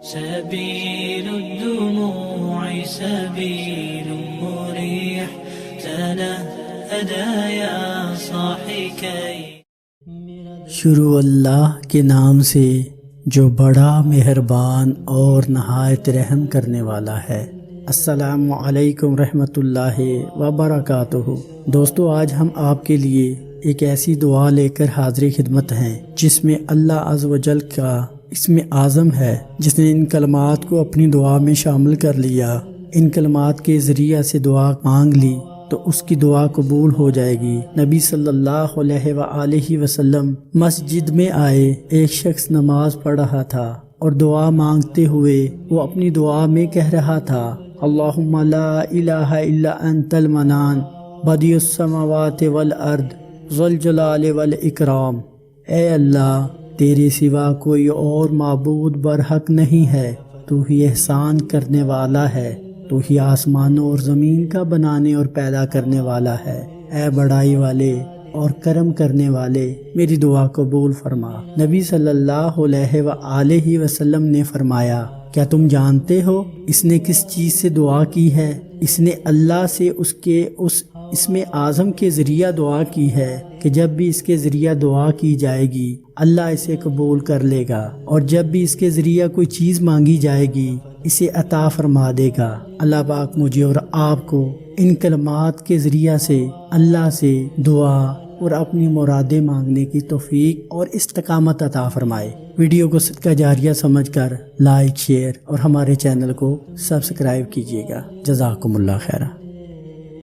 سبيل الدموع سبيل مريح تنهدى يا صاحي كي شروع اللہ کے نام سے جو بڑا مہربان اور نہایت رحم کرنے والا ہے۔ السلام علیکم رحمۃ اللہ وبرکاتہ۔ دوستو، آج ہم آپ کے لیے ایک ایسی دعا لے کر حاضر خدمت ہیں جس میں اللہ عز و جل کا اسم اعظم ہے، جس نے ان کلمات کو اپنی دعا میں شامل کر لیا، ان کلمات کے ذریعہ سے دعا مانگ لی تو اس کی دعا قبول ہو جائے گی۔ نبی صلی اللہ علیہ وآلہ وسلم مسجد میں آئے، ایک شخص نماز پڑھ رہا تھا اور دعا مانگتے ہوئے وہ اپنی دعا میں کہہ رہا تھا، اللہم لا الہ الا انت المنان بدیع السماوات والارض ذو الجلال والاکرام۔ اے اللہ، تیرے سوا کوئی اور معبود برحق نہیں ہے، تو ہی احسان کرنے والا ہے، تو ہی آسمانوں اور زمین کا بنانے اور پیدا کرنے والا ہے۔ اے بڑائی والے اور کرم کرنے والے، میری دعا قبول فرما۔ نبی صلی اللہ علیہ وآلہ وسلم نے فرمایا، کیا تم جانتے ہو اس نے کس چیز سے دعا کی ہے؟ اس نے اللہ سے اس اسم اعظم کے ذریعہ دعا کی ہے کہ جب بھی اس کے ذریعہ دعا کی جائے گی اللہ اسے قبول کر لے گا، اور جب بھی اس کے ذریعہ کوئی چیز مانگی جائے گی اسے عطا فرما دے گا۔ اللہ پاک مجھے اور آپ کو ان کلمات کے ذریعہ سے اللہ سے دعا اور اپنی مرادیں مانگنے کی توفیق اور استقامت عطا فرمائے۔ ویڈیو کو صدقہ جاریہ سمجھ کر لائک، شیئر اور ہمارے چینل کو سبسکرائب کیجیے گا۔ جزاکم اللہ خیرہ۔